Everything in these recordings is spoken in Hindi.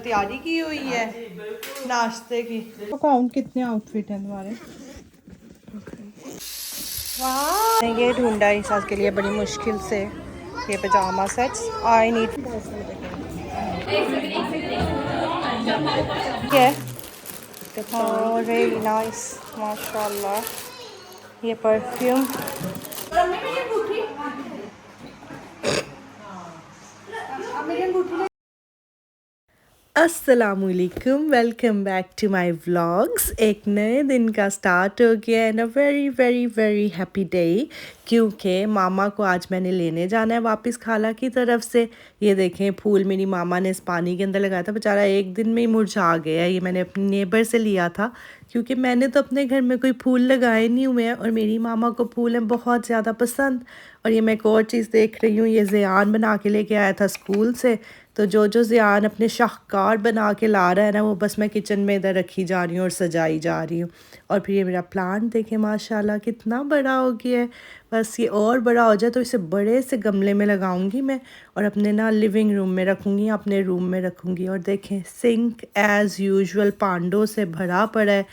तैयारी की हुई है नाश्ते की। तो काउंट कितने आउटफिट हैं तुम्हारे? वाह, ये ढूंढा इस साल के लिए बड़ी मुश्किल से ये पजामा sets. I need really nice माशाल्लाह। ये परफ्यूम अस्सलामुअलैकुम, welcome back to my vlogs. एक नए दिन का स्टार्ट हो गया and a very very very happy day, क्योंकि मामा को आज मैंने लेने जाना है वापस खाला की तरफ से। ये देखें फूल मेरी मामा ने इस पानी के अंदर लगाया था, बेचारा एक दिन में ही मुरझा गया। ये मैंने अपने नेबर से लिया था, क्योंकि मैंने तो अपने घर में कोई फूल लगाए नहीं हुए हैं और मेरी मामा को फूल हैं बहुत ज़्यादा पसंद। और ये मैं एक और चीज़ देख रही हूँ, ये ज़ियान बना के लेके आया था स्कूल से। तो जो ज़ियान अपने शाहकार बना के ला रहा है ना, वो बस मैं किचन में इधर रखी जा रही हूँ और सजाई जा रही हूँ। और फिर ये मेरा प्लांट देखें माशाल्लाह कितना बड़ा हो गया है। बस ये और बड़ा हो जाए तो इसे बड़े से गमले में लगाऊंगी मैं और अपने ना लिविंग रूम में रखूँगी, अपने रूम में रखूँगी। और देखें सिंक एज़ यूजुअल पांडों से भरा पड़ा है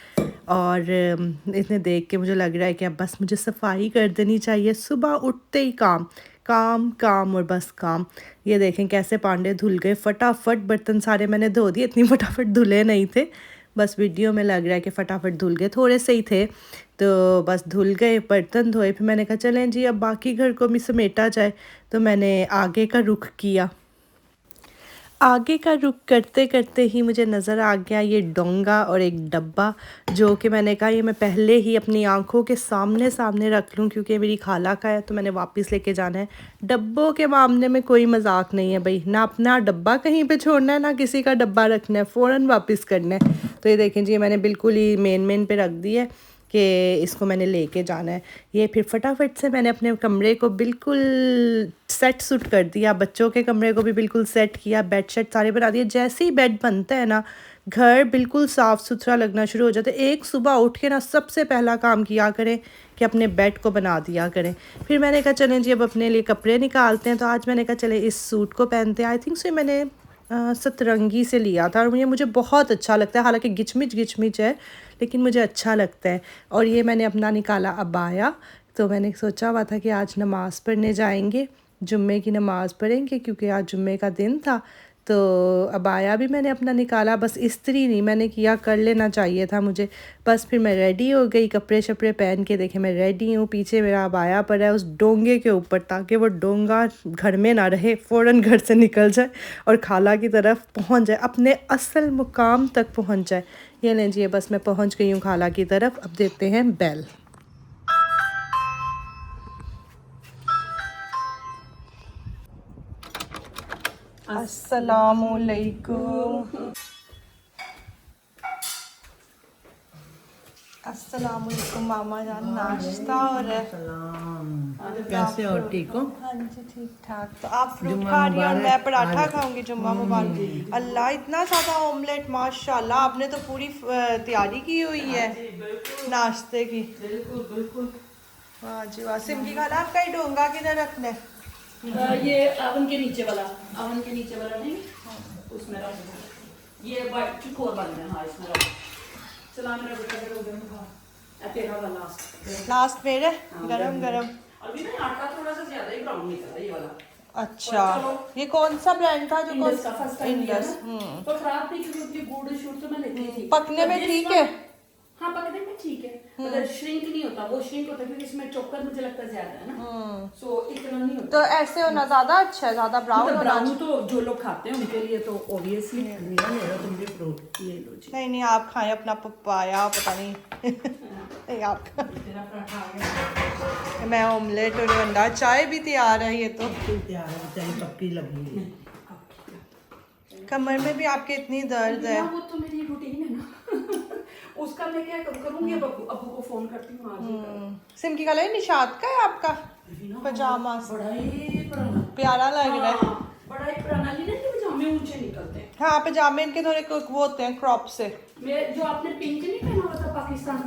और इन्हें देख के मुझे लग रहा है कि अब बस मुझे सफाई कर देनी चाहिए। सुबह उठते ही काम काम काम और बस काम। ये देखें कैसे पांडे धुल गए फटाफट। बर्तन सारे मैंने धो दिए, इतनी फटाफट धुले नहीं थे, बस वीडियो में लग रहा है कि फटाफट धुल गए, थोड़े से ही थे तो बस धुल गए, बर्तन धोए। फिर मैंने कहा चलें जी अब बाकी घर को भी समेटा जाए, तो मैंने आगे का रुख किया। आगे का रुख करते करते ही मुझे नज़र आ गया ये डोंगा और एक डब्बा, जो कि मैंने कहा ये मैं पहले ही अपनी आंखों के सामने सामने रख लूँ, क्योंकि मेरी खाला का है तो मैंने वापस लेके जाना है। डब्बों के मामले में कोई मजाक नहीं है भाई, ना अपना डब्बा कहीं पे छोड़ना है ना किसी का डब्बा रखना है, फ़ौरन वापस करना है। तो ये देखें जी मैंने बिल्कुल ही मेन पे रख दी है कि इसको मैंने लेके जाना है। ये फिर फटाफट से मैंने अपने कमरे को बिल्कुल सेट सूट कर दिया, बच्चों के कमरे को भी बिल्कुल सेट किया, बेड शेड सारे बना दिए। जैसे ही बेड बनता है ना, घर बिल्कुल साफ़ सुथरा लगना शुरू हो जाता है। एक सुबह उठ के ना सबसे पहला काम किया करें कि अपने बेड को बना दिया करें। फिर मैंने कहा चलें जी अब अपने लिए कपड़े निकालते हैं, तो आज मैंने कहा चले इस सूट को पहनते हैं। आई थिंक सो मैंने सतरंगी से लिया था और मुझे बहुत अच्छा लगता है, हालांकि गिचमिच है लेकिन मुझे अच्छा लगता है। और ये मैंने अपना निकाला अबाया, तो मैंने सोचा हुआ था कि आज नमाज़ पढ़ने जाएंगे, जुम्मे की नमाज़ पढ़ेंगे क्योंकि आज जुम्मे का दिन था। तो अबाया भी मैंने अपना निकाला, बस इस्त्री नहीं मैंने किया, कर लेना चाहिए था मुझे। बस फिर मैं रेडी हो गई, कपड़े शपड़े पहन के देखे मैं रेडी हूँ। पीछे मेरा अबाया पड़ा है उस डोंगे के ऊपर, ताकि वो डोंगा घर में ना रहे, फ़ौरन घर से निकल जाए और खाला की तरफ पहुँच जाए, अपने असल मुकाम तक पहुँच जाए। ये लीजिए बस मैं पहुँच गई हूँ खाला की तरफ। अब देते हैं बेल। अस्सलामुअलैकुम। अस्सलामुअलैकुम मामा जान, नाश्ता और कैसे हो, ठीक हो? हाँ जी ठीक ठाक। तो आप फ्रूट खा रही हैं और मैं पराठा खाऊंगी। जुम्मा मुबारक। अल्लाह इतना ज़्यादा ऑमलेट माशाल्लाह, आपने तो पूरी तैयारी की हुई है नाश्ते की। बिल्कुल। वाह जी वाह। सिमकी खाना आपका ही डोंगा किधर रखना है? ये ओवन के नीचे वाला नहीं, उसमें रख दो। ये वाइट की कोर बन है। हाँ इसमें रख। चला मेरा बेटा हो गया, तेरा वाला लास्ट मेरे गरम गरम। अभी ना आटा थोड़ा सा ज्यादा ही ब्राउन निकला है ये वाला। अच्छा, ये कौन सा ब्रांड था जो इंडस का फर्स्ट टाइम लिया इंडस? ना, तो खराब नहीं क्योंकि गुड़ शुड़ तो मैं लेती थी। पकने में ठीक है? हाँ पकने में ठीक है, मतलब श्रिंक नहीं होता, वो श्रिंक होता है क्योंकि इसमें चोकर मुझे लगता है ज्यादा है ना, सो इतना नहीं होता। तो ऐसे होना ज्यादा अच्छा है, ज्यादा ब्राउन मतलब होना ब्राउन तो जो लोग खाते हैं उनके लिए तो ऑब्वियसली मेरा तुम भी फ्रूट ये लो जी। नहीं आप खाएं अपना पपाया, पता नहीं नहीं आप तेरा पराठा आ गया, मैं ऑमलेट और अंडा, चाय भी तैयार है। ये तो तैयार है, बेचारी पक्की लगी है। कमर में भी आपके इतनी दर्द है। वो तो मेरी रूटीन है ना उसका मैं क्या करूंगी, अब अब्बू को फोन करती हूँ आज। सिमकी का ले निशात का है आपका पजामा, बड़ा ही पुराना प्यारा लग रहा है। बड़ा ही पुराना नहीं ना, पजामे ऊंचे निकलते हैं। हाँ पजामे इनके थोड़े वो होते हैं क्रॉप से। मैं जो आपने पिंक नहीं पहना हुआ था पाकिस्तान,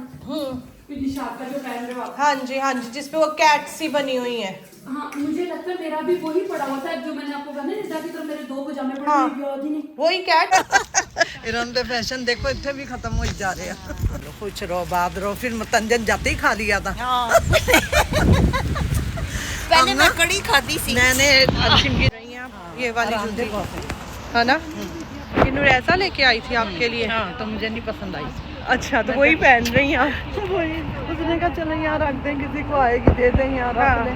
फिर निशात का जो पहन रहे हो आप। हाँ जी हाँ जी, जिसपे वो कैट सी बनी हुई है। हाँ मुझे लगता है मेरा भी वही पड़ा हुआ था जो मैंने आपको कहा ना, निशा की तरफ मेरे 2 पजामे पड़े हाँ। हुए याद ही नहीं। वही कैट। इन्होंने तो फैशन देखो इतने भी खत्म हो जा रहे हैं। चलो खुश रहो, बात रहो, फिर मतंजन जाते ही खा लिया था। पहले मैं कड़ी खाती सी। मैंने अर्शिन की ये वाली जूती बहुत है ना, ये नूर ऐसा लेके आई थी आपके लिए। हाँ, तो मुझे नहीं पसंद आई। अच्छा, तो वही पहन रही हैं आप। वही उसने कहा चलो यहाँ रख दें, किसी को आएगी दे दें यहाँ रख लें।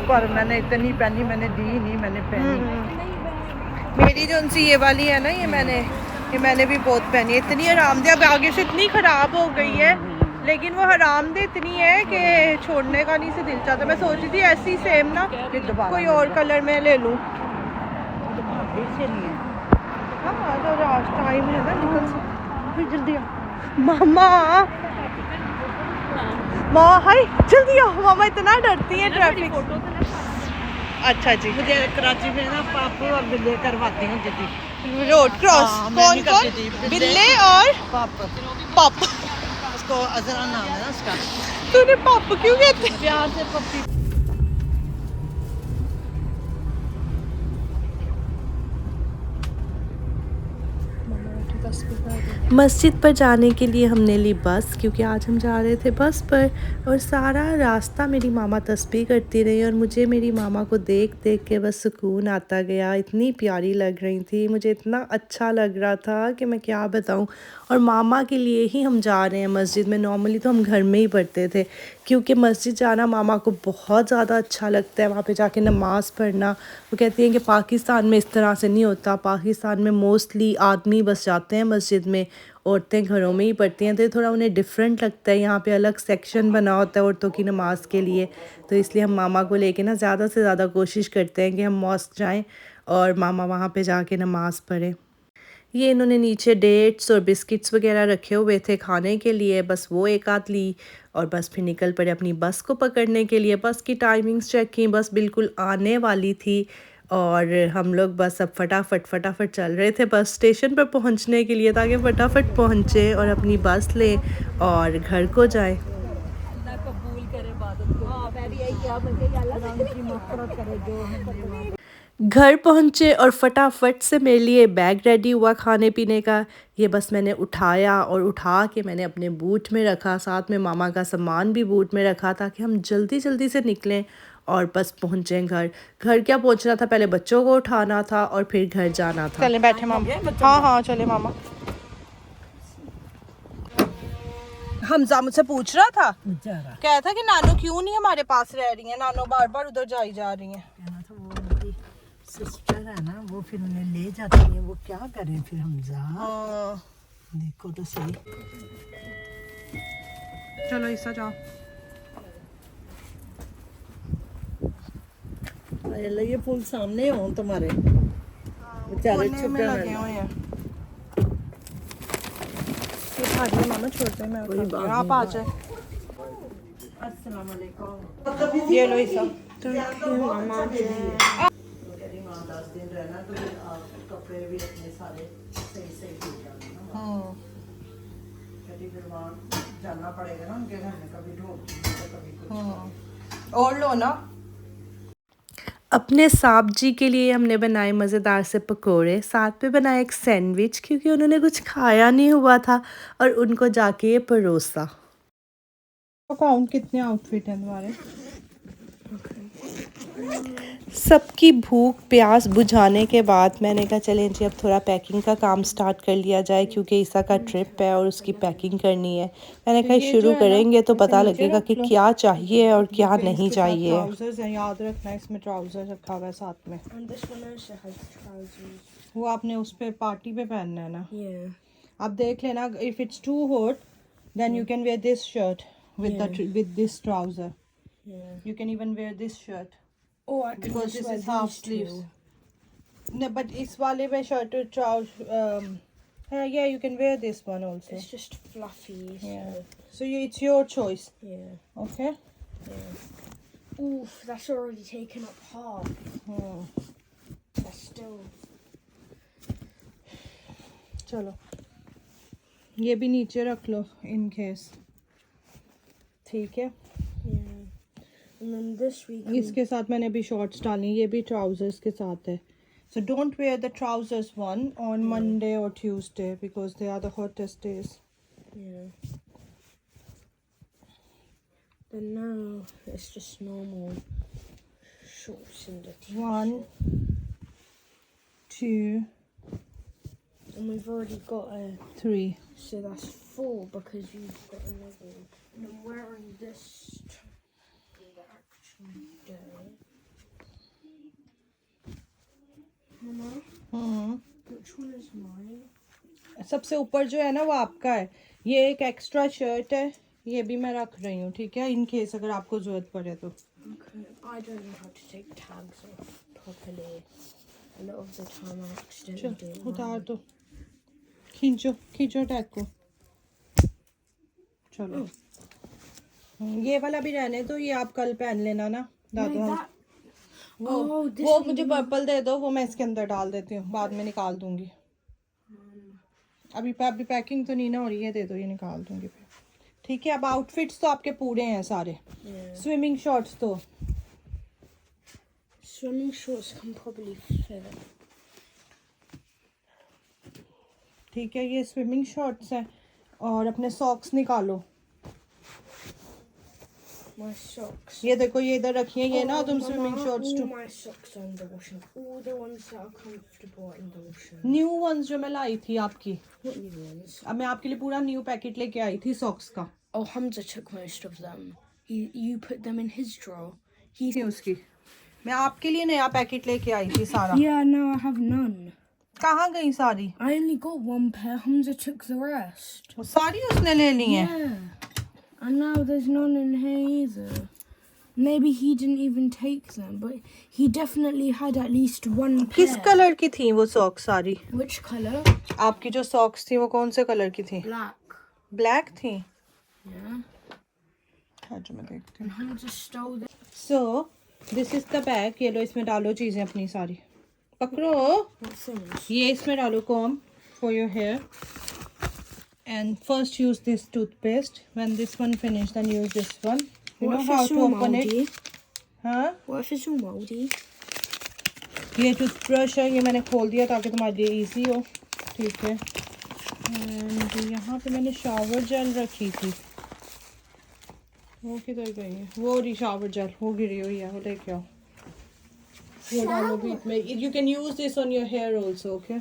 पर मैंने इतनी पहनी, मैंने दी नहीं, मैंने पहनी। मेरी जो उनसी ये वाली है ना, ये मैंने भी बहुत पहनी है। इतनी आरामदेह, अब आगे से इतनी खराब हो गई है, लेकिन वो आरामदेह इतनी है कि छोड़ने का नहीं से दिल चाहता। मैं सोच रही थी ऐसी सेम ना कोई और कलर में ले लूँ। हाँ तो टाइम है ना, निकल फिर जल्दी आ मामा। हाय जल्दी आओ, मामा इतना डरती है ट्रैफिक। अच्छा जी, मुझे कराची में ना पापू और बिल्ले करवाती हूँ दीदी। रोड क्रॉस हाँ, मैं कौन भी कौन? करती थी। बिल्ले और पाप पप। उसको अजरा नाम है ना उसका। तूने पप क्यों कहते? प्यार से पप्पी। मस्जिद पर जाने के लिए हमने ली बस, क्योंकि आज हम जा रहे थे बस पर। और सारा रास्ता मेरी मामा तस्बीह करती रही और मुझे मेरी मामा को देख देख के बस सुकून आता गया। इतनी प्यारी लग रही थी, मुझे इतना अच्छा लग रहा था कि मैं क्या बताऊं। और मामा के लिए ही हम जा रहे हैं मस्जिद में। नॉर्मली तो हम घर में ही पढ़ते थे, क्योंकि मस्जिद जाना मामा को बहुत ज़्यादा अच्छा लगता है। वहाँ पे जाके नमाज़ पढ़ना, वो कहती हैं कि पाकिस्तान में इस तरह से नहीं होता। पाकिस्तान में मोस्टली आदमी बस जाते हैं मस्जिद में, औरतें घरों में ही पढ़ती हैं। तो ये थोड़ा उन्हें डिफरेंट लगता है। यहाँ पे अलग सेक्शन बना होता है औरतों की नमाज के लिए। तो इसलिए हम मामा को लेके ना ज़्यादा से ज़्यादा कोशिश करते हैं कि हम मॉस्क जाएं और मामा वहाँ पे जाके नमाज़ पढ़ें। ये इन्होंने नीचे डेट्स और बिस्किट्स वगैरह रखे हुए थे खाने के लिए, बस वो एक आध ली और बस फिर निकल पड़े अपनी बस को पकड़ने के लिए। बस की टाइमिंग्स चेक की, बस बिल्कुल आने वाली थी और हम लोग बस अब फटाफट चल रहे थे बस स्टेशन पर पहुंचने के लिए, ताकि फटाफट पहुंचे और अपनी बस लें और घर को जाएं। घर पहुंचे और फटाफट से मेरे लिए बैग रेडी हुआ खाने पीने का। ये बस मैंने उठाया और उठा के मैंने अपने बूट में रखा, साथ में मामा का सामान भी बूट में रखा, ताकि हम जल्दी जल्दी से निकलें और बस पहुंचें घर। घर क्या पहुंचना था, पहले बच्चों को उठाना था और फिर घर जाना था। चले बैठे मामा। हाँ चले मामा। हमजा मुझसे पूछ रहा था, कह था कि नानो क्यों नहीं हमारे पास रह रही हैं, नानो बार बार उधर जाई जा रही हैं। सिस्टर है ना, वो फिर उन्हें ले जाती है, वो क्या करें फिर हमजा। देखो तो सही। चलो ईसा जाओ। ये फूल सामने हो तुम्हारे, बेचारे कोने में छुपे लगे हुए हैं। ये मामा छोड़ते हैं, मैं आप आ जाए। अस्सलाम वालेकुम। ये लो ईसा। मामा 10 दिन रहना तो कपड़े भी अपने सारे सही हो जाने ना। कभी फिर वहाँ जाना पड़ेगा ना उनके घर में, कभी ढोल कभी कुछ। और लो ना। अपने साहब जी के लिए हमने बनाए मज़ेदार से पकोड़े, साथ में बनाया एक सैंडविच, क्योंकि उन्होंने कुछ खाया नहीं हुआ था, और उनको जाके ये परोसा। काउंट कितने आउटफिट हैं तुम्हारे? सबकी भूख प्यास बुझाने के बाद मैंने कहा चलें जी अब थोड़ा पैकिंग का काम स्टार्ट कर लिया जाए, क्योंकि ईसा का ट्रिप है और उसकी पैकिंग करनी है। मैंने कहा शुरू करेंगे तो पता लगेगा कि क्या चाहिए और क्या नहीं चाहिए। ट्राउजर्स हैं, याद रखना इसमें ट्राउजर्स रखा हुआ है साथ में। वो आपने उस पे पार्टी पे पहनना है ना। आप देख लेना, if it's too hot then you can wear this shirt with this trouser. You can even wear this shirt. Oh, I can Because just this wear is half these sleeves. two. No, but इस वाले में shirt trouser. Yeah, you can wear this one also. It's just fluffy. Yeah. So it's your choice. Yeah. Okay. Oof, that's already taken up half. That's still. चलो ये भी नीचे रख लो in case. ठीक है। Yeah. And then this week. इसके साथ मैंने अभी शॉर्ट्स डाली, ये भी ट्राउजर्स के साथ है. So don't wear the trousers one on Monday or Tuesday because they are the hottest days. Yeah. Then now it's just normal shorts and a t-shirt. 1, 2, And we've already got a. 3. So that's 4 because you've got another one. And I'm wearing this for the actual day. Mama, which one is mine? सबसे ऊपर जो है ना वो आपका है. ये एक एक्स्ट्रा शर्ट है, ये भी मैं रख रही हूँ, ठीक है, इन केस अगर आपको जरूरत पड़े तो. Okay. I don't know how to take tags off properly. A lot of the time I accidentally do. चल उतार दो, खींचो खींचो टैग को. चलो ये वाला भी रहने दो, ये आप कल पहन लेना ना दादू. हम वो मुझे पर्पल दे दो, वो मैं इसके अंदर डाल देती हूँ, बाद में निकाल दूंगी. अभी पैकिंग तो नहीं ना हो रही है, दे दो, ये निकाल दूंगी फिर. ठीक है. अब आउटफिट्स तो आपके पूरे हैं सारे. स्विमिंग शॉर्ट्स तो Swimming shorts can probably fit. ठीक है, ये स्विमिंग शॉर्ट्स हैं. और अपने सॉक्स निकालो. My socks. ये देखो, ये इधर रखिए, ये ना तुम swimming shorts All to my socks are in the washing. All the ones that are comfortable are in the washing. New ones जो मैं लाई थी आपकी. What new ones? अब मैं आपके लिए पूरा न्यू पैकेट लेके आई थी सॉक्स का. Oh, Hamza took most of them. You put them in his drawer. थी उसकी. मैं आपके लिए नया पैकेट लेके आई थी सारा. Yeah, now I have none. कहाँ गई सारी? I only got one pair. Hamza took the rest. वो सारी उसने ले ली हैं. Yeah. And now there's none in here either. Maybe he didn't even take them, but he definitely had at least one pair. किस कलर की थी वो सॉक्स सारी? Which color? आपकी जो सॉक्स थी वो कौन से कलर की थी? Black. ब्लैक थी. Yeah. जो मैं देखती And Hamza stole them. So this is the bag. ये लो, इसमें डालो चीजें अपनी सारी. पकड़ो. What things? ये इसमें डालो comb for your hair. And first use this toothpaste. When this one finished, then use this one. You know how to open it? हाँ? What if it's all moldy? ये टूथब्रश है, ये मैंने खोल दिया ताकि तुम्हारे लिए इजी हो. ठीक है. एंड यहाँ पे मैंने शावर जेल रखी थी, वो किधर गई है? वो रही शावर जेल, वो गिरी हुई है, वो लेके आओ. वो डालो बीच में. You can use this on your hair also. Okay.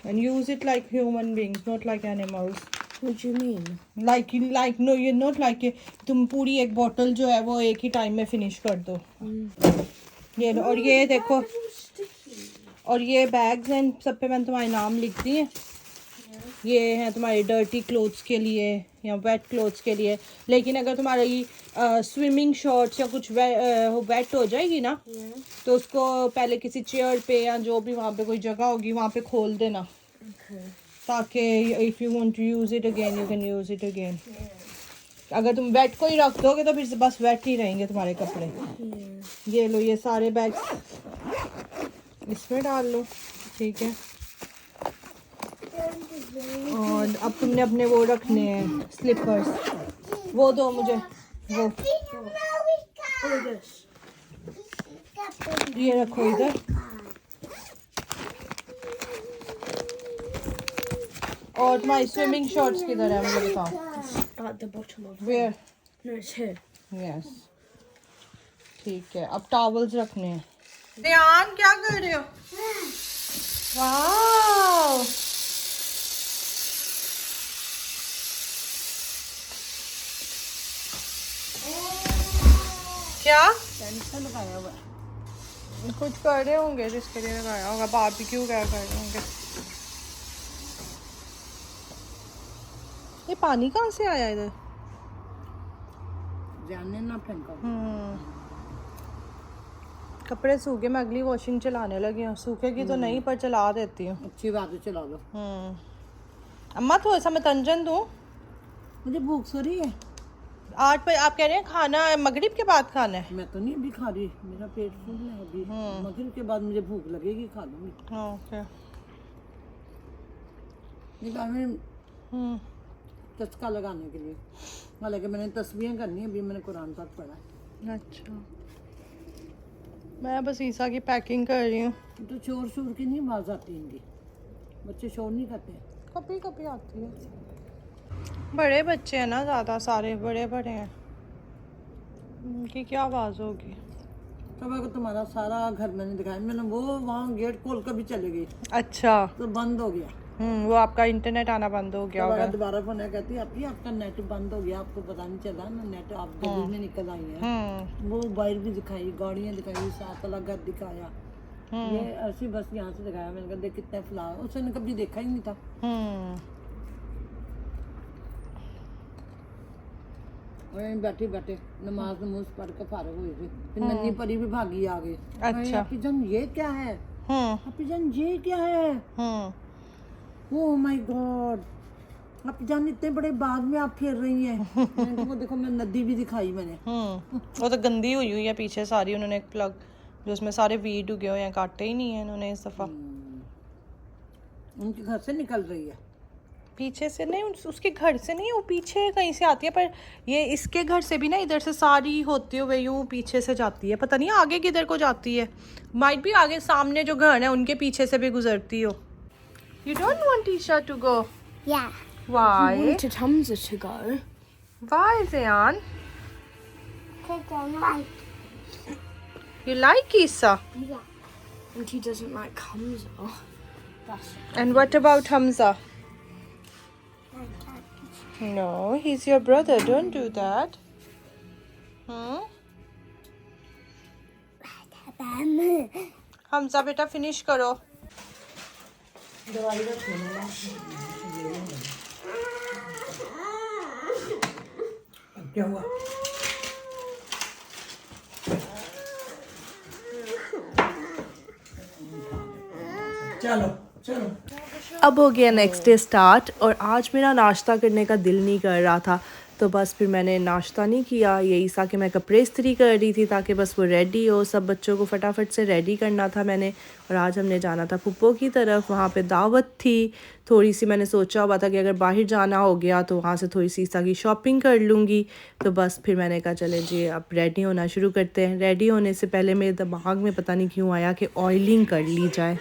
And use it like human beings, not like animals. What do you mean? Like no, you're not like तुम पूरी एक बॉटल जो है वो एक ही टाइम में फिनिश कर दो. ये लो. और ये देखो, और ये बैग्स हैं, सब पे मैंने तुम्हारे नाम लिख दिए. ये हैं तुम्हारे डर्टी क्लोथ्स के लिए या वेट क्लोथ्स के लिए. लेकिन अगर तुम्हारी स्विमिंग शॉर्ट्स या कुछ वेट हो जाएगी ना, तो उसको पहले किसी चेयर पे या जो भी वहाँ पे कोई जगह होगी वहाँ पे खोल देना. Okay. ताकि if you want to use it again you can use it again. अगर तुम वेट को ही रख दोगे तो फिर बस वेट ही रहेंगे तुम्हारे कपड़े. ये लो, ये सारे बैग्स इसमें डाल लो. ठीक है. और अब तुमने अपने वो रखने हैं स्लीपर्स. वो दो मुझे. वो All this. ये रखो इधर. और तुम्हारी स्विमिंग शॉर्ट्स किधर है मुझे बताओ. At the bottom of. Where? No, it's here. Yes. ठीक है. अब टॉवल्स रखने हैं. ध्यान, क्या कर रहे हो? वाह. क्या लगाया हुआ. कुछ कर रहे होंगे जिसके लिए लगाया होगा. बारबेक्यू क्या कर रहे होंगे. ये पानी कहाँ से आया इधर? जानने ना फेंका. कपड़े सूखे, मैं अगली वॉशिंग चलाने लगी हूँ. सूखेगी तो नहीं, पर चला देती हूँ. अच्छी बात है, चला लो. अम्मा थोड़ा सा मैं तंजन दूँ. मुझे भूख सो रही है. 8 बजे आप कह रहे हैं खाना मगरिब के बाद खाना है. मैं तो नहीं अभी खा रही, मेरा पेट फूल है अभी. मगरिब के बाद मुझे भूख लगेगी, खा लूंगी. ओके. निकाल में चस्का लगाने के लिए। हालांकि मैंने तस्बीहें करनी है, अभी मैंने कुरान तक पढ़ा है। अच्छा, मैं बस ईसा की पैकिंग कर रही हूँ। तो शोर शोर की नहीं आवाज़ आती इनकी, बच्चे शोर नहीं करते। कभी कभी आती है। बड़े बच्चे हैं ना, ज़्यादा सारे बड़े बड़े हैं, उनकी क्या आवाज़ होगी। सुबह को तुम्हारा सारा घर मैंने दिखाया, मैंने वो वहाँ गेट खोल कर भी चले गई अच्छा, तो बंद हो गया। वो आपका इंटरनेट आना बंद हो गया होगा। दोबारा फोन है, कहती है आपका नेट बंद हो गया, आपको पता नहीं चला ना, नेट आप गली में निकल आई है। वो बाहर भी दिखाई, गाड़ियाँ दिखाई, सात अलग घर दिखाया, ये ऐसी बस यहाँ से दिखाया। मैंने कहा देख कितने फ्लावर, उसने कभी देखा ही नहीं था। और यहीं बैठे बैठे नमाज नमूज पढ़ के फारग हुई थी, फिर नन्ही परी भी भागी आ गई। अच्छा। आपी जान ये क्या है, आपी जान ये क्या है, ओह माय गॉड, आप जान इतने बड़े बाग में आप फिर रही हैं। मैंने कहा, वो देखो मैं नदी भी दिखाई मैंने। वो तो गंदी हुई हुई है पीछे सारी, उन्होंने एक प्लग जो उसमें सारे वीड उगे हुए हैं काटे ही नहीं है इन्होंने इस दफ़ा। उनके घर से निकल रही है, पीछे से नहीं, उसके घर से नहीं, वो पीछे कहीं से आती है, पर ये इसके घर से भी ना इधर से सारी होती हुए यूँ पीछे से जाती है, पता नहीं आगे किधर को जाती है। माइट भी आगे सामने जो घर है उनके पीछे से भी गुजरती हो। You don't want Isha to go? Yeah. Why? I wanted Hamza to go. Why, Zayan? Because I like. You like Isa? Yeah. And he doesn't like Hamza. That's And what about Hamza? No, he's your brother. Don't do that. Hamza, बेटा finish करो। दवाई रखो ना। क्या हुआ? चलो चलो। अब हो गया नेक्स्ट डे स्टार्ट, और आज मेरा नाश्ता करने का दिल नहीं कर रहा था, तो बस फिर मैंने नाश्ता नहीं किया। ये ईसा के मैं कपड़े इस्त्री कर रही थी ताकि बस वो रेडी हो, सब बच्चों को फटाफट से रेडी करना था मैंने। और आज हमने जाना था फुप्पो की तरफ, वहाँ पे दावत थी थोड़ी सी। मैंने सोचा हुआ था कि अगर बाहर जाना हो गया तो वहाँ से थोड़ी सी ईसा की शॉपिंग कर लूँगी। तो बस फिर मैंने कहा चले जी अब रेडी होना शुरू करते हैं। रेडी होने से पहले मेरे दिमाग में पता नहीं क्यों आया कि ऑयलिंग कर ली जाए।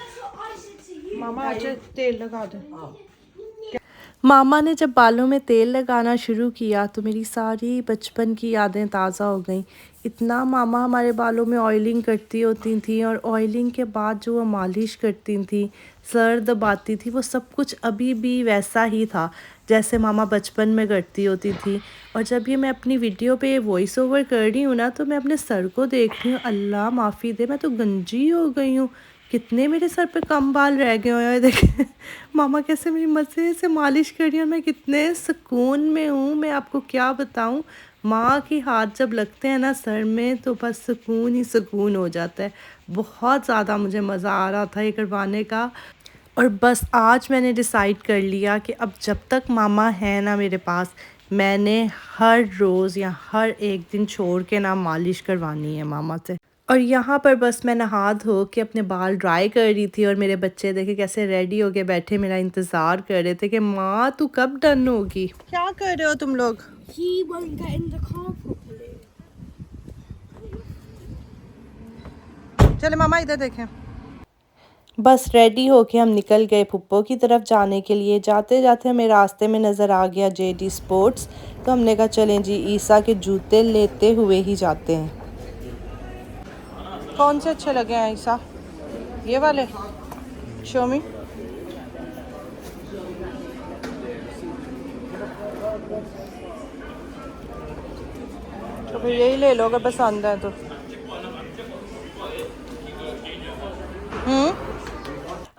मामा आज तेल लगा दे। मामा ने जब बालों में तेल लगाना शुरू किया तो मेरी सारी बचपन की यादें ताज़ा हो गईं। इतना मामा हमारे बालों में ऑयलिंग करती होती थी, और ऑयलिंग के बाद जो वो मालिश करती थी, सर दबाती थी, वो सब कुछ अभी भी वैसा ही था जैसे मामा बचपन में करती होती थी। और जब ये मैं अपनी वीडियो पे वॉइस ओवर कर रही हूँ ना, तो मैं अपने सर को देख रही हूँ, अल्लाह माफ़ी दे मैं तो गंजी हो गई हूँ, कितने मेरे सर पे कम बाल रह गए हैं। देखें मामा कैसे मेरी मज़े से मालिश कर रही है, और मैं कितने सुकून में हूँ, मैं आपको क्या बताऊँ। माँ के हाथ जब लगते हैं ना सर में तो बस सुकून ही सुकून हो जाता है। बहुत ज़्यादा मुझे मज़ा आ रहा था ये करवाने का। और बस आज मैंने डिसाइड कर लिया कि अब जब तक मामा है ना मेरे पास, मैंने हर रोज़ या हर एक दिन छोड़ के ना मालिश करवानी है मामा से। और यहाँ पर बस मैं नहा धो के अपने बाल ड्राई कर रही थी, और मेरे बच्चे देखे कैसे रेडी हो के बैठे मेरा इंतज़ार कर रहे थे कि माँ तू कब डन होगी। क्या कर रहे हो तुम लोग? He won't get in the car properly. चले मामा इधर देखें। बस रेडी होके हम निकल गए फुप्पो की तरफ जाने के लिए। जाते जाते हमें रास्ते में नज़र आ गया JD स्पोर्ट्स, तो हमने कहा चलें जी ईसा के जूते लेते हुए ही जाते हैं। कौन से अच्छे लगे हैं ईसा? ये वाले शो मी। तो फिर यही ले लो अगर पसंद है तो।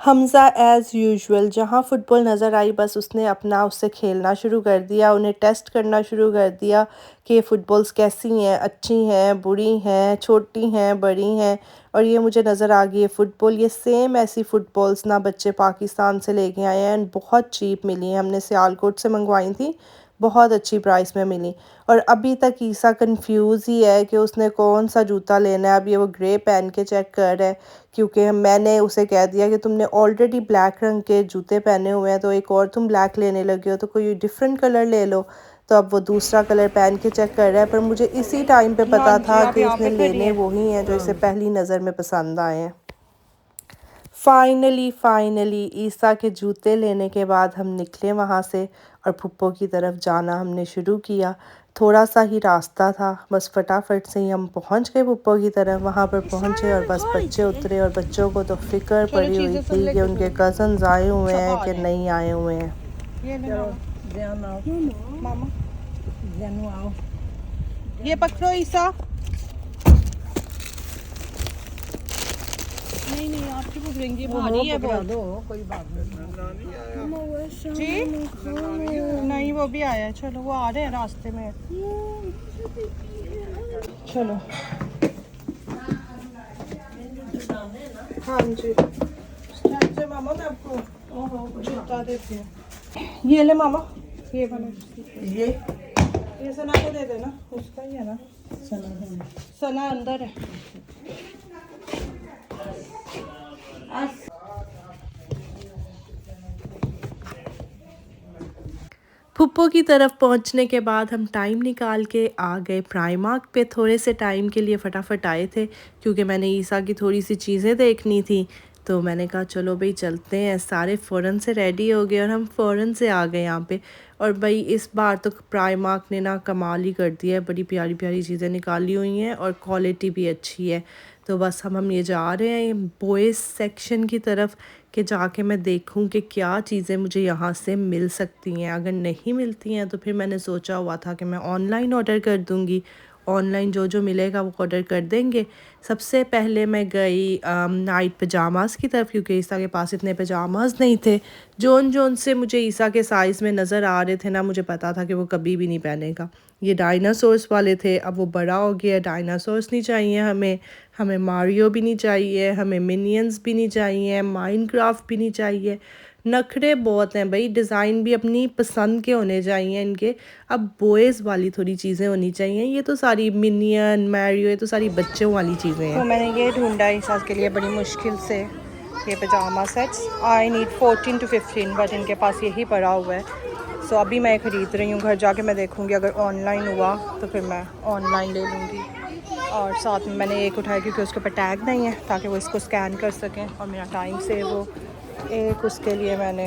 हमज़ा एज़ यूजुअल जहाँ फ़ुटबॉल नज़र आई बस उसने अपना उससे खेलना शुरू कर दिया, उन्हें टेस्ट करना शुरू कर दिया कि फ़ुटबॉल्स कैसी हैं, अच्छी हैं, बुरी हैं, छोटी हैं, बड़ी हैं। और ये मुझे नज़र आ गई है फ़ुटबॉल, ये सेम ऐसी फ़ुटबॉल्स ना बच्चे पाकिस्तान से लेके आए हैं, बहुत चीप मिली हैं, हमने सियालकोट से मंगवाई थी, बहुत अच्छी प्राइस में मिली। और अभी तक ईसा कंफ्यूज ही है कि उसने कौन सा जूता लेना है। अब ये वो ग्रे पहन के चेक कर रहा है, क्योंकि मैंने उसे कह दिया कि तुमने ऑलरेडी ब्लैक रंग के जूते पहने हुए हैं, तो एक और तुम ब्लैक लेने लगे हो, तो कोई डिफरेंट कलर ले लो। तो अब वो दूसरा कलर पहन के चेक कर रहा है, पर मुझे इसी टाइम पे पता था कि इसने लेने वही हैं जो इसे पहली नज़र में पसंद आए हैं। फाइनली ईसा के जूते लेने के बाद हम निकले वहाँ से और फुप्पो की तरफ जाना हमने शुरू किया। थोड़ा सा ही रास्ता था, बस फटाफट से ही हम पहुँच गए फुप्पो की तरफ। वहाँ पर पहुँचे और बस बच्चे उतरे, और बच्चों को तो फिक्र पड़ी हुई थी कि उनके कज़न्स आए हुए हैं कि नहीं आए हुए हैं। मामा आओ, ये पकड़ो ईसा। नहीं आपकी पकड़ेंगे, भारी है पकड़ा बहुत। दो, कोई बात नहीं। जी नहीं, वो भी आया है। चलो वो आ रहे हैं रास्ते में। चलो हाँ जी। से मामा मैं आपको जूता देती हूँ। ये ले मामा, ये वाला। ये सना को दे देना, उसका ही है ना। सना अंदर है। फुप्पो की तरफ पहुंचने के बाद हम टाइम निकाल के आ गए प्राइमार्क पे। थोड़े से टाइम के लिए फटाफट आए थे, क्योंकि मैंने ईसा की थोड़ी सी चीज़ें देखनी थी। तो मैंने कहा चलो भाई चलते हैं। सारे फ़ौरन से रेडी हो गए और हम फ़ौरन से आ गए यहाँ पे। और भाई इस बार तो प्राइमार्क ने ना कमाल ही कर दिया है, बड़ी प्यारी प्यारी चीज़ें निकाली हुई हैं और क्वालिटी भी अच्छी है। तो बस हम ये जा रहे हैं बॉयज़ सेक्शन की तरफ, कि जाके मैं देखूं कि क्या चीज़ें मुझे यहाँ से मिल सकती हैं। अगर नहीं मिलती हैं तो फिर मैंने सोचा हुआ था कि मैं ऑनलाइन ऑर्डर कर दूँगी। ऑनलाइन जो मिलेगा वो ऑर्डर कर देंगे। सबसे पहले मैं गई नाइट पजामास की तरफ, क्योंकि ईसा के पास इतने पजामास नहीं थे। जोन से मुझे ईसा के साइज़ में नज़र आ रहे थे ना, मुझे पता था कि वो कभी भी नहीं पहनेगा। ये डायनासोर्स वाले थे, अब वो बड़ा हो गया। डायनासोर्स नहीं चाहिए हमें मारियो भी नहीं चाहिए, हमें मिनियंस भी नहीं चाहिए, माइनक्राफ्ट भी नहीं चाहिए। नखरे बहुत हैं भाई, डिज़ाइन भी अपनी पसंद के होने चाहिए इनके। अब बॉयज़ वाली थोड़ी चीज़ें होनी चाहिए। ये तो सारी मिनियन मैरियो, ये तो सारी बच्चों वाली चीज़ें हैं। तो मैंने ये ढूंढा ईसा के लिए बड़ी मुश्किल से, ये पजामा sets. I need 14 to 15, but इनके पास यही पड़ा हुआ है। सो अभी मैं ख़रीद रही हूँ। घर जाके मैं देखूँगी, अगर ऑनलाइन हुआ तो फिर मैं ऑनलाइन ले लूँगी। और साथ में मैंने एक उठाया क्योंकि उसके ऊपर टैग नहीं है, ताकि वो इसको स्कैन कर सकें और मेरा टाइम सेव हो। एक उसके लिए मैंने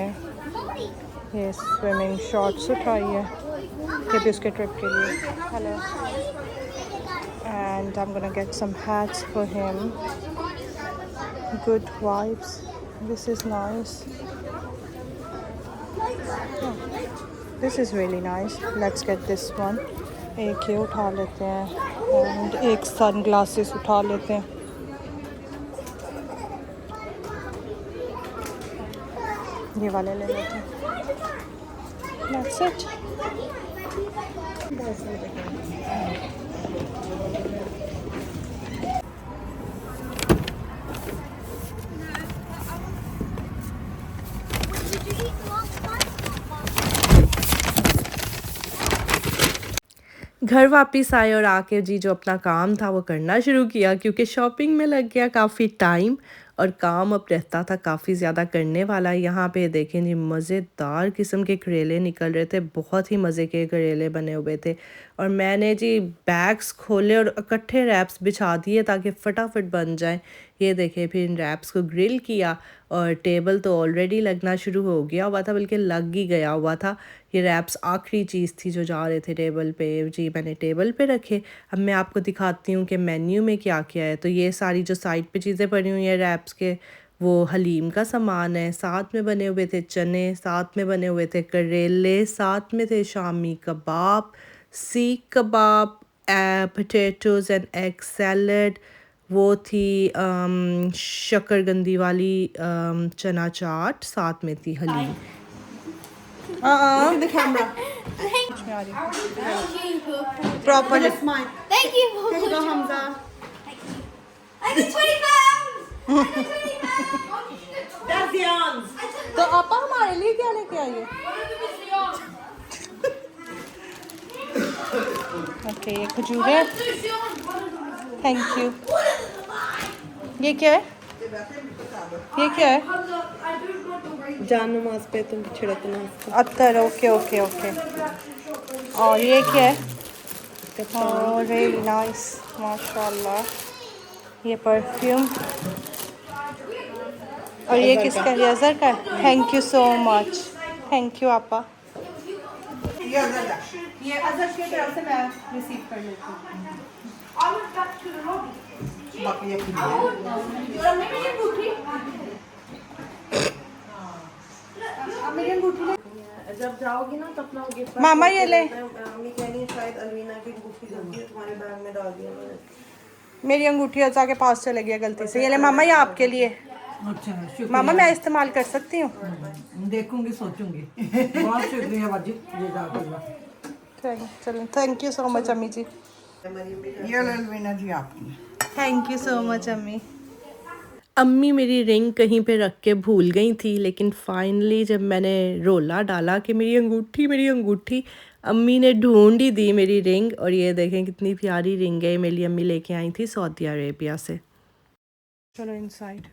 ये स्विमिंग शॉर्ट्स उठाई है, ये भी उसके ट्रिप के लिए। Hello, and I am gonna get some hats for him. Good vibes, this is nice, this is really nice, let's get this one. एक ये उठा लेते हैं एंड एक सन ग्लासेस उठा लेते हैं। ये वाले ले लेते हैं। That's it. घर वापस आए और आके जी जो अपना काम था वो करना शुरू किया, क्योंकि शॉपिंग में लग गया काफ़ी टाइम और काम अब रहता था काफ़ी ज़्यादा करने वाला। यहाँ पे देखें जी, मज़ेदार किस्म के करेले निकल रहे थे, बहुत ही मज़े के करेले बने हुए थे। और मैंने जी बैग्स खोले और इकट्ठे रैप्स बिछा दिए ताकि फटाफट बन जाएं। ये देखें, फिर इन रैप्स को ग्रिल किया और टेबल तो ऑलरेडी लगना शुरू हो गया हुआ था, बल्कि लग ही गया हुआ था। ये रैप्स आखिरी चीज़ थी जो जा रहे थे टेबल पे। जी मैंने टेबल पे रखे। अब मैं आपको दिखाती हूँ कि मेन्यू में क्या क्या है। तो ये सारी जो साइड पे चीज़ें पड़ी हुई हैं रैप्स के, वो हलीम का सामान है। साथ में बने हुए थे चने, साथ में बने हुए थे करेले, साथ में थे shami kebab, seekh kebab, potatoes and egg salad. वो थी शक्करकंदी वाली चना चाट, साथ में थी haleem. The camera. Proper Thank you. Here you go, Hamza. I got 20 pounds. I got 20 pounds. That's Jan's. तो आपा हमारे लिए क्या लेके आइए? ओके ये खजूर है, थैंक यू। ये क्या है, ये क्या है? जान नमाज पे तुम छिड़कना अत्तर, ओके ओके ओके। और ये क्या है? ओह रियली नाइस, माशाल्लाह। ये परफ्यूम, और ये किसका, ये अज़हर का? Thank you so much, thank you आपा। ये अज़हर की तरफ से मैं रिसीव कर लेती हूँ। बाकी ये जब जाओगी ना तो अपना गिफ्ट मामा ये ले, मम्मी कह रही है शायद अलवीना की अंगूठी होती है तुम्हारे बैग में डाल दिया मैंने। मेरी अंगूठी अज़ा के पास चले गया गलती से। ये ले मामा, ये आपके लिए। अच्छा मामा मैं इस्तेमाल कर सकती हूँ? देखूंगी सोचूंगी। बहुत शुक्रिया बाजी, चलो थैंक यू सो मच अम्मी जी। ये अलवीना जी आपकी। थैंक यू सो मच अम्मी। अम्मी मेरी रिंग कहीं पे रख के भूल गई थी, लेकिन फाइनली जब मैंने रोला डाला कि मेरी अंगूठी, अम्मी ने ढूंढ ही दी मेरी रिंग। और ये देखें कितनी प्यारी रिंग है, मेरी अम्मी लेके आई थी सऊदी अरेबिया से। चलो इनसाइड।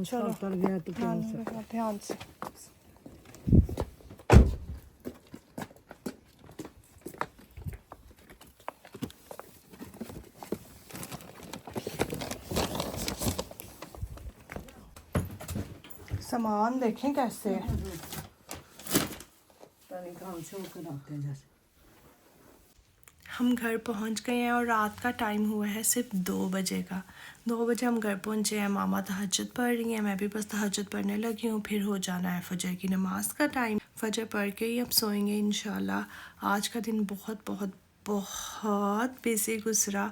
चलो ध्यान से। सामान देखें कैसे है। हम घर पहुंच गए हैं और रात का टाइम हुआ है सिर्फ 2 बजे का। 2 बजे हम घर पहुंचे हैं। मामा तहज्जुद पढ़ रही हैं, मैं भी बस तहज्जुद पढ़ने लगी हूँ। फिर हो जाना है फजर की नमाज का टाइम। फजर पढ़ के ही अब सोएंगे इंशाल्लाह। आज का दिन बहुत बहुत बहुत बिजी गुजरा,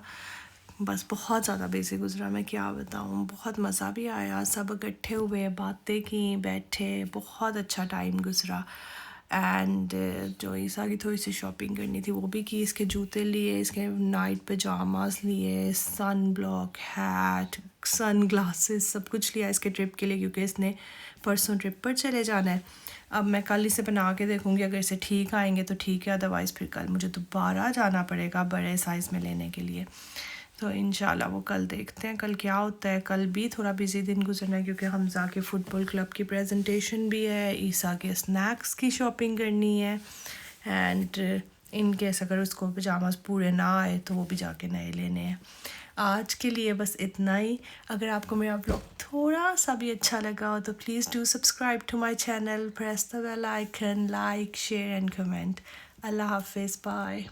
बस बहुत ज़्यादा बिजी गुजरा, मैं क्या बताऊँ। बहुत मज़ा भी आया, सब इकट्ठे हुए, बातें की, बैठे, बहुत अच्छा टाइम गुजरा। एंड जो ईसा की थोड़ी सी शॉपिंग करनी थी वो भी की। इसके जूते लिए, इसके नाइट पजामास लिए, sunblock, hat, sunglasses, सब कुछ लिया इसके ट्रिप के लिए, क्योंकि इसने परसों ट्रिप पर चले जाना है। अब मैं कल इसे बना के देखूँगी, अगर इसे ठीक आएंगे तो ठीक है, अदरवाइज़ फिर कल मुझे दोबारा जाना पड़ेगा बड़े साइज़ में लेने के लिए। तो इंशाल्लाह वो कल देखते हैं कल क्या होता है। कल भी थोड़ा बिजी दिन गुजरना है, क्योंकि हमज़ा के फुटबॉल क्लब की प्रेजेंटेशन भी है, ईसा के स्नैक्स की शॉपिंग करनी है, एंड इन केस अगर उसको पजामास पूरे ना आए तो वो भी जाके नए लेने हैं। आज के लिए बस इतना ही। अगर आपको मेरा ब्लॉग थोड़ा सा भी अच्छा लगा हो तो please do subscribe to my channel, press the bell icon, like, share and comment. अल्लाह हाफिज़, बाय।